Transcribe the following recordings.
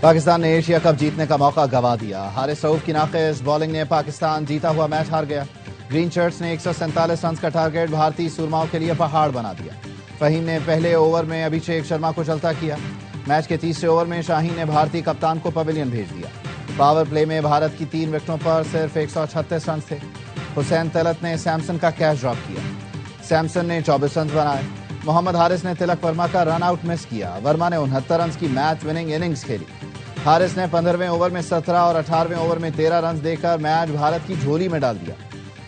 पाकिस्तान ने Asia cup जीतने का मौका गंवा दिया। हारिस रऊफ की नाक़िस बॉलिंग ने पाकिस्तान जीता हुआ मैच हार गया। ग्रीन शर्ट्स ने 147 रन का टारगेट भारतीय सुरमाओं के लिए पहाड़ बना दिया। फहीम ने पहले ओवर में अभिषेक शर्मा को चलता किया। मैच के तीसरे ओवर में शाहीन ने भारतीय कप्तान को पवेलियन भेज दिया। पावर प्ले में भारत की 3 विकेटों पर सिर्फ 136 रन थे। हुसैन तलत ने सैमसन का कैच ड्रॉप किया। सैमसन ने 24 रन बनाए। मोहम्मद हारिस ने तिलक वर्मा का रन आउट मिस किया। वर्मा ने 69 रन की मैच विनिंग इनिंग्स खेली। हारिस ने 15वें ओवर में 17 और 18वें ओवर में 13 रन देकर मैच भारत की झोली में डाल दिया।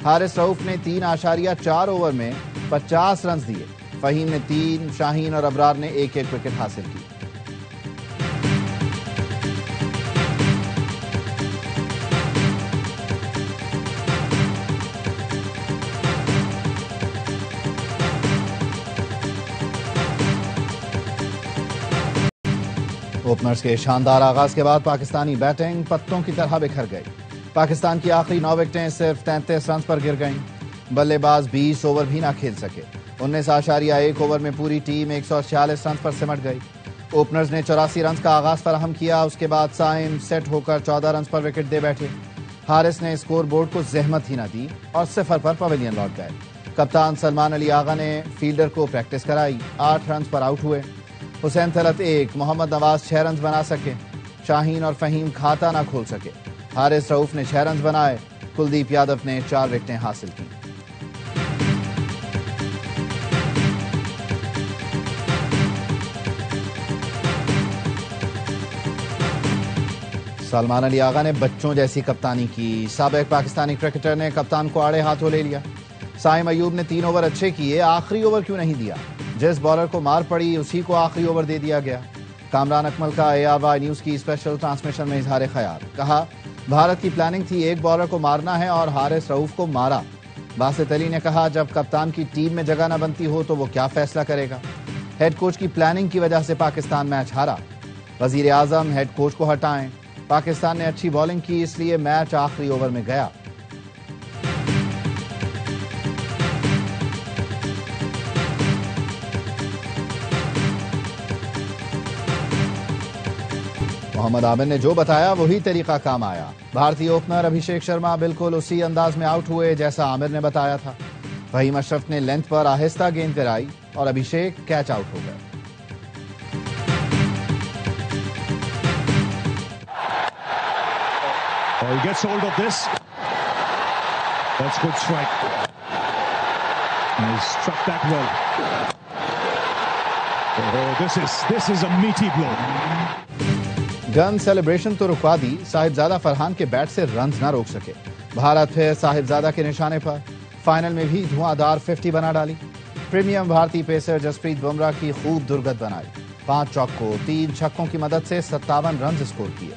हारिस रऊफ ने 3.4 ओवर में 50 रन दिए। फहीम ने 3, शाहीन और अबरार ने 1-1 विकेट हासिल की। ओपनर्स के शानदार आगाज के बाद पाकिस्तानी बैटिंग पत्तों की तरह बिखर गई। पाकिस्तान की आखिरी 9 विकेटें सिर्फ 33 रन पर गिर गईं। बल्लेबाज 20 ओवर भी ना खेल सके। 19.1 ओवर में पूरी टीम 146 रन पर सिमट गई। ओपनर्स ने 84 रन का आगाज फराहम किया। उसके बाद साइम सेट होकर 14 रन पर विकेट दे बैठे। हारिस ने स्कोर बोर्ड को जहमत ही ना दी और 0 पर पवेलियन लौट गए। कप्तान सलमान अली आगा ने फील्डर को प्रैक्टिस कराई। 8 रन पर आउट हुए। हुसैन तलत 1, मोहम्मद नवाज 6 रन बना सके। शाहीन और फहीम खाता ना खोल सके। हारिस रऊफ ने 6 रन बनाए। कुलदीप यादव ने 4 विकेटें हासिल की। सलमान अली आगा ने बच्चों जैसी कप्तानी की। साबिक पाकिस्तानी क्रिकेटर ने कप्तान को आड़े हाथों ले लिया। साइम अयूब ने 3 ओवर अच्छे किए, आखिरी ओवर क्यों नहीं दिया? जिस बॉलर को मार पड़ी उसी को आखिरी ओवर दे दिया गया। कामरान अकमल का ARY न्यूज की स्पेशल ट्रांसमिशन में इजहार ख्याल। कहा, भारत की प्लानिंग थी एक बॉलर को मारना है और हारिस रऊफ को मारा। बासित अली ने कहा, जब कप्तान की टीम में जगह न बनती हो तो वो क्या फैसला करेगा? हेड कोच की प्लानिंग की वजह से पाकिस्तान मैच हारा। वजीर आजम हेड कोच को हटाएं। पाकिस्तान ने अच्छी बॉलिंग की इसलिए मैच आखिरी ओवर में गया। मोहम्मद आमिर ने जो बताया वही तरीका काम आया। भारतीय ओपनर अभिषेक शर्मा बिल्कुल उसी अंदाज में आउट हुए जैसा आमिर ने बताया था। फहीम अशरफ ने लेंथ पर आहिस्ता गेंद कराई और अभिषेक कैच आउट हो गए। He gets hold of this. That's good strike. And he struck that well. Oh, this is a meaty blow. Gun celebration तो रुकवा दी, साहिबजादा फरहान के बैट से रन ना रोक सके। भारत फिर साहिबजादा के निशाने पर। फाइनल में भी धुआंधार 50 बना डाली। प्रीमियम भारतीय पेसर जसप्रीत बुमराह की खूब दुर्गत बनाई। 5 चौकों 3 छक्कों की मदद से 57 रन स्कोर किए।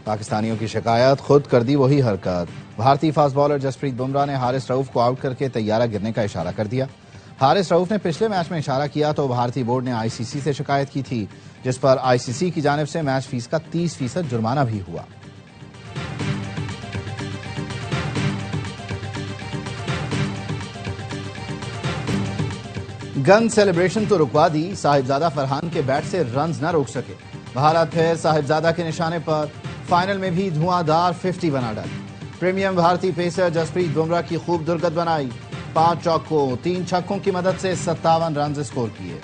पाकिस्तानियों की शिकायत, खुद कर दी वही हरकत। भारतीय फास्ट बॉलर जसप्रीत बुमराह ने हारिस रऊफ को आउट करके तैयारा गिरने का इशारा कर दिया। हारिस रऊफ ने पिछले मैच में इशारा किया तो भारतीय बोर्ड ने ICC से शिकायत की थी, जिस पर ICC की जानिब से मैच फीस का 30% जुर्माना भी हुआ। गन सेलिब्रेशन तो रुकवा दी, साहिबजादा फरहान के बैट से रन न रोक सके। भारत फिर साहिबजादा के निशाने पर। फाइनल में भी धुआंधार 50 बना डाली। प्रीमियम भारतीय पेसर जसप्रीत बुमराह की खूब दुर्गत बनाई। 5 चौकों 3 छक्कों की मदद से 57 रन स्कोर किए।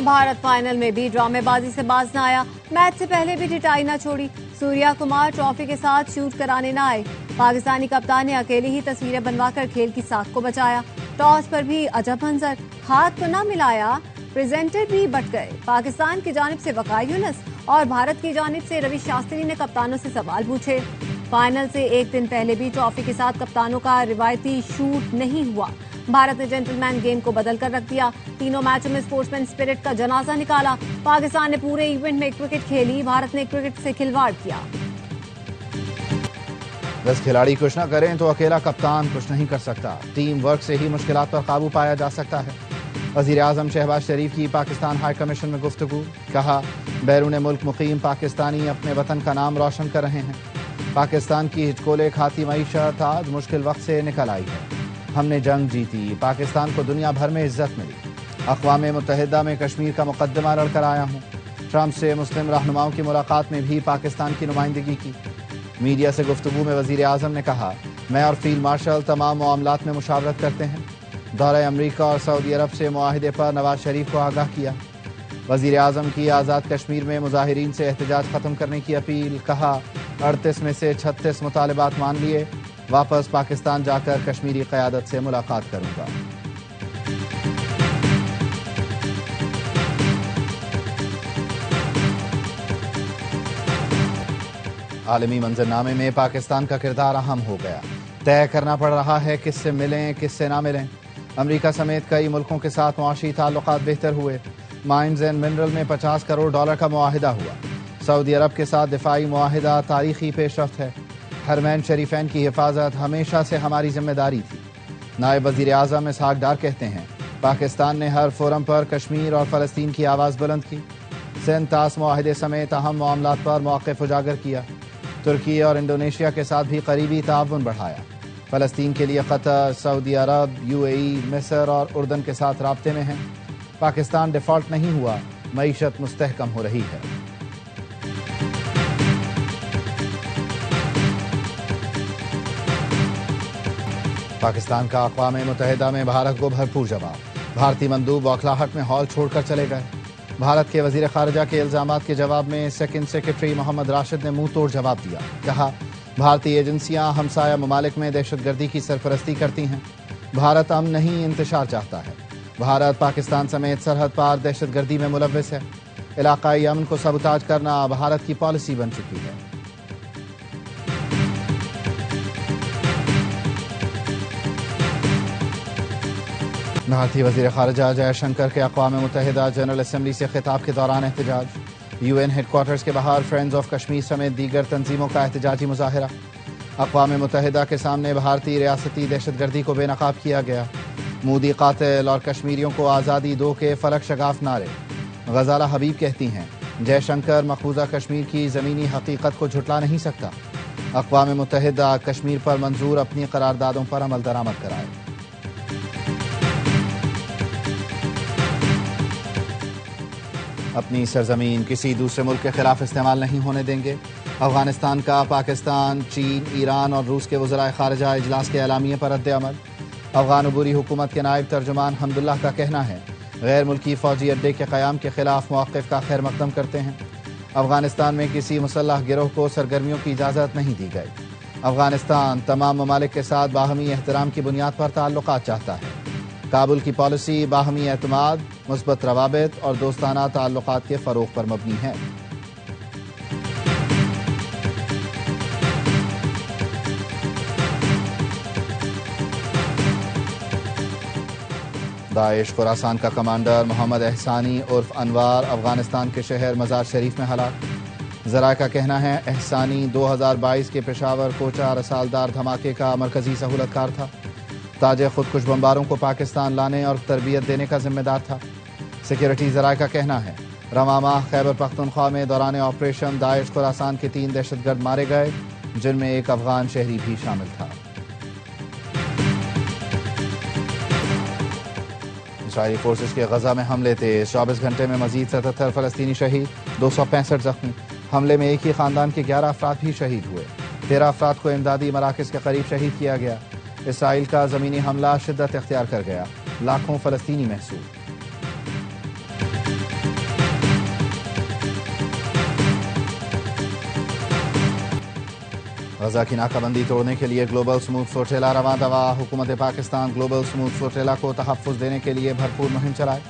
भारत फाइनल में भी ड्रामेबाजी से बाज न आया। मैच से पहले भी ढिठाई न छोड़ी। सूर्या कुमार ट्रॉफी के साथ शूट कराने न आए। पाकिस्तानी कप्तान ने अकेले ही तस्वीरें बनवाकर खेल की साख को बचाया। टॉस पर भी अजब मंजर, हाथ तो न मिलाया, प्रेजेंटर भी बट गए। पाकिस्तान की जानिब से वकाई यूनुस और भारत की जानिब से रवि शास्त्री ने कप्तानों से सवाल पूछे। फाइनल से एक दिन पहले भी ट्रॉफी के साथ कप्तानों का रिवायती शूट नहीं हुआ। भारत ने जेंटलमैन गेम को बदल कर रख दिया। तीनों मैचों में स्पोर्ट्समैन स्पिरिट का जनाजा निकाला। पाकिस्तान ने पूरे इवेंट में क्रिकेट खेली, भारत ने क्रिकेट से खिलवाड़ किया। 10 खिलाड़ी कुछ न करें तो अकेला कप्तान कुछ नहीं कर सकता। टीम वर्क से ही मुश्किलात पर काबू पाया जा सकता है। वजीर आजम शहबाज शरीफ की पाकिस्तान हाई कमीशन में गुफ्तगू। कहा, बैरून मुल्क मुकीम पाकिस्तानी अपने वतन का नाम रोशन कर रहे हैं। पाकिस्तान की हिचकोले खाती मईशत आज मुश्किल वक्त से निकल आई है। हमने जंग जीती, पाकिस्तान को दुनिया भर में इज्जत मिली। अक़वाम मुत्तहिदा में कश्मीर का मुकदमा लड़कर आया हूँ। ट्रंप से मुस्लिम रहनुमाओं की मुलाकात में भी पाकिस्तान की नुमाइंदगी की। मीडिया से गुफ्तगू में वज़ीर आज़म ने कहा, मैं और फील्ड मार्शल तमाम मामलात में मुशावरत करते हैं। दौरे अमरीका और सऊदी अरब से मुआहिदे पर नवाज शरीफ को आगाह किया। वज़ीर आज़म की आज़ाद कश्मीर में मुजाहिरीन से एहतजाज ख़त्म करने की अपील। कहा, 38 में से 36 मुतालबात मान लिए, वापस पाकिस्तान जाकर कश्मीरी क़यादत से मुलाकात करूंगा। आलमी मंजरनामे में पाकिस्तान का किरदार अहम हो गया। तय करना पड़ रहा है किससे मिलें किससे ना मिलें। अमरीका समेत कई मुल्कों के साथ मुआशी ताल्लुकात बेहतर हुए। माइंस एंड मिनरल में $50 करोड़ का मुआहिदा हुआ। सऊदी अरब के साथ दिफाई मुआहिदा तारीखी पेशरफ्त है। हरमैन शरीफैन की हिफाजत हमेशा से हमारी जिम्मेदारी थी। नायब वज़ीर आज़म इसहाक डार कहते हैं, पाकिस्तान ने हर फोरम पर कश्मीर और फ़लस्तीन की आवाज़ बुलंद की। सिंध तास मुआहिदे समेत अहम मामलात पर मौक़िफ़ उजागर किया। तुर्की और इंडोनेशिया के साथ भी करीबी ताउन बढ़ाया। फ़लस्तीन के लिए कतर, सऊदी अरब, UAE, मिस्र और उर्दन के साथ राब्ते में हैं। पाकिस्तान डिफ़ॉल्ट नहीं हुआ, मईशत मुस्तहकम हो रही है। पाकिस्तान का अक़वाम मुत्तहिदा में भारत को भरपूर जवाब। भारतीय मंदूब बौखलाहट में हॉल छोड़कर चले गए। भारत के वज़ीर ख़ारिजा के इल्ज़ामात के जवाब में सेकंड सेक्रेटरी मोहम्मद राशिद ने मुंह तोड़ जवाब दिया। कहा, भारतीय एजेंसियां हमसाया ममालिक में दहशतगर्दी की सरपरस्ती करती हैं। भारत अमन नहीं इंतशार चाहता है। भारत पाकिस्तान समेत सरहद पार दहशतगर्दी में मुलव्विस है। इलाकाई अमन को सबूताज करना भारत की पॉलिसी बन चुकी है। भारतीय वज़ीर ख़ारिजा जयशंकर के अक़वाम मुत्तहिदा जनरल असम्बली से खिताब के दौरान एहतजाज। UN हेडक्वार्टर्स के बाहर फ्रेंड्स ऑफ कश्मीर समेत दीगर तंजीमों का एहतजाजी मुजाहिरा। अक़वाम मुत्तहिदा के सामने भारतीय रियासती दहशतगर्दी को बेनकाब किया गया। मोदी कातिल और कश्मीरियों को आज़ादी दो के फलक शगाफ नारे। गज़ाला हबीब कहती हैं, जयशंकर मकबूजा कश्मीर की ज़मीनी हकीकत को झुटला नहीं सकता। अक़वाम मुत्तहिदा कश्मीर पर मंजूर अपनी करारदादों पर अमल दरामद कराए। अपनी सरजमीन किसी दूसरे मुल्क के खिलाफ इस्तेमाल नहीं होने देंगे। अफगानिस्तान का पाकिस्तान, चीन, ईरान और रूस के वज़राए ख़ारिजा इजलास के एलामिये पर रद्द अमल। अफगान अबूरी हुकूमत के नायब तर्जुमान हमदुल्लाह का कहना है, गैर मुल्की फ़ौजी अड्डे के क़याम के खिलाफ मौक़िफ़ का खैर मक़दम करते हैं। अफगानिस्तान में किसी मुसल्लह गिरोह को सरगर्मियों की इजाज़त नहीं दी गई। अफगानिस्तान तमाम ममालिक के साथ बाहमी एहतराम की बुनियाद पर ताल्लुक़ात चाहता है। काबुल की पॉलिसी बाहमी एतमाद, मुस्बत रवाबित और दोस्ताना ताल्लुक़ात के फ़रोग़ पर मबनी है। दाइश खुरासान का कमांडर मोहम्मद एहसानी उर्फ अनवार अफगानिस्तान के शहर मज़ार शरीफ में हलाक। ज़राए का कहना है, एहसानी 2022 के पेशावर कोचा रसालदार धमाके का मरकज़ी सहूलतकार था। ताजे खुदकुश बम्बारों को पाकिस्तान लाने और तरबियत देने का जिम्मेदार था। सिक्योरिटी ज़राए का कहना है, रवां माह खैबर पख्तूनख्वा में दौरान ऑपरेशन दाइश खुरासान के 3 दहशतगर्द मारे गए, जिनमें एक अफगान शहरी भी शामिल था। इस्राईली फोर्सेस के गजा में हमले तेज, 24 घंटे में मजीद 77 फ़लस्तीनी शहीद, 265 जख्मी। हमले में एक ही खानदान के 11 अफराद भी शहीद हुए। 13 अफराद को इमदादी मराकज़ के करीब शहीद किया गया। इसराइल का ज़मीनी हमला शिद्दत इख्तियार कर गया, लाखों फ़लस्तीनी महसूर। गजा की नाकाबंदी तोड़ने के लिए ग्लोबल स्मूथ सोटेला रवां दवा। हुकूमत पाकिस्तान ग्लोबल स्मूथ सोटेला को तहफ़्फ़ुज़ देने के लिए भरपूर मुहिम चलाए।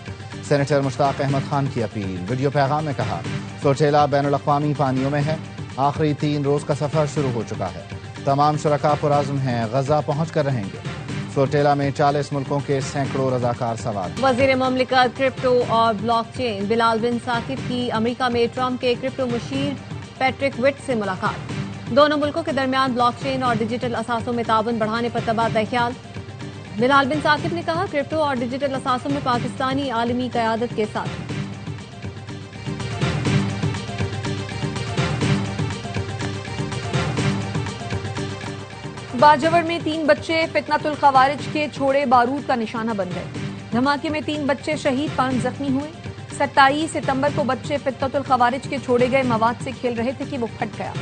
सेनेटर मुश्ताक अहमद खान की अपील। वीडियो पैगाम में कहा, सोटेला बैनुल-अक़वामी पानियों में है। आखिरी 3 रोज़ का सफ़र शुरू हो चुका है। तमाम शुरका पुराज़्म हैं, गजा पहुँच कर रहेंगे। सोटेला में 40 मुल्कों के सैकड़ों रज़ाकार सवार। वज़ीर ममलिकत क्रिप्टो और ब्लॉकचेन बिलाल बिन साकिब की अमेरिका में ट्रंप के क्रिप्टो मुशीर पैट्रिक विट से मुलाकात। दोनों मुल्कों के दरमियान ब्लॉकचेन और डिजिटल असासों में ताउन बढ़ाने पर तबादला ख्याल। बिलाल बिन साकिब ने कहा, क्रिप्टो और डिजिटल असासों में पाकिस्तानी आलमी क़यादत के साथ। बाजवड़ में 3 बच्चे फितनतुल खवारिज के छोड़े बारूद का निशाना बन गए। धमाके में 3 बच्चे शहीद, 5 जख्मी हुए। 27 सितंबर को बच्चे फितनतुल खवारिज के छोड़े गए मवाद से खेल रहे थे कि वो फट गया।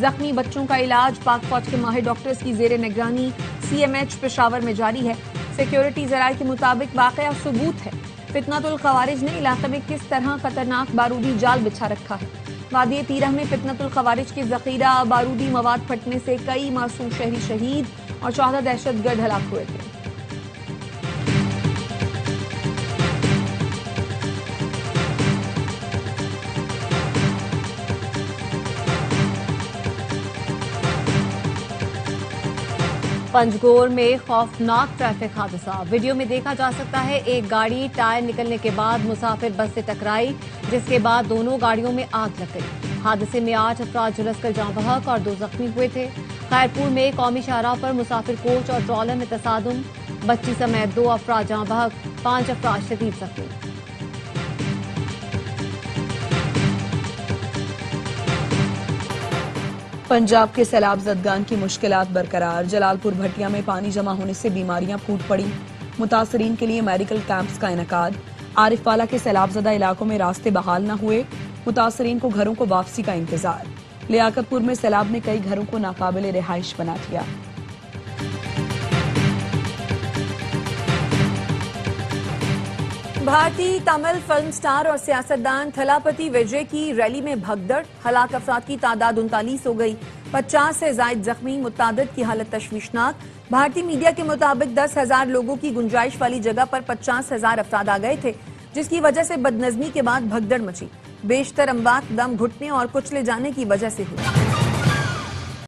जख्मी बच्चों का इलाज पाक फौज के माहिर डॉक्टर्स की जेर निगरानी CMH पेशावर में जारी है। सिक्योरिटी जराये के मुताबिक वाकया सबूत है फितनतुल खवारिज ने इलाके में किस तरह खतरनाक बारूदी जाल बिछा रखा है। वादी तीरह में फितनतुल खवारिज की जखीरा बारूदी मवाद फटने से कई मासूम शहरी शहीद और 14 दहशतगर्द हलाक हुए थे। पंजगोर में खौफनाक ट्रैफिक हादसा वीडियो में देखा जा सकता है। एक गाड़ी टायर निकलने के बाद मुसाफिर बस से टकराई, जिसके बाद दोनों गाड़ियों में आग लग गई। हादसे में 8 अफराद झुलसकर जाँ बहक और 2 जख्मी हुए थे। खैरपुर में कौमी शाहराह पर मुसाफिर कोच और ट्रॉलर में तसादुम, बच्ची समेत 2 अफराद जाँ बहक, 5 अफराद शदीद जख्मी। पंजाब के सैलाब जदगान की मुश्किलात बरकरार। जलालपुर भटिया में पानी जमा होने से बीमारियां फूट पड़ी। मुतासरीन के लिए मेडिकल कैंप्स का इनेकाद। आरिफवाला के सैलाब ज़दा इलाकों में रास्ते बहाल न हुए। मुतासरीन को घरों को वापसी का इंतजार। लियाकतपुर में सैलाब ने कई घरों को नाकाबिले रिहाइश बना दिया। भारतीय तमिल फिल्म स्टार और सियासतदान थलापति विजय की रैली में भगदड़। हलाक अफराद की तादाद 39 हो गई, 50 से ज्यादा जख्मी, मुतादिद की हालत तशवीशनाक। भारतीय मीडिया के मुताबिक 10,000 लोगों की गुंजाइश वाली जगह पर 50,000 अफराद आ गए थे, जिसकी वजह से बदनजमी के बाद भगदड़ मची। बेशतर अमवात दम घुटने और कुचले जाने की वजह से हुई।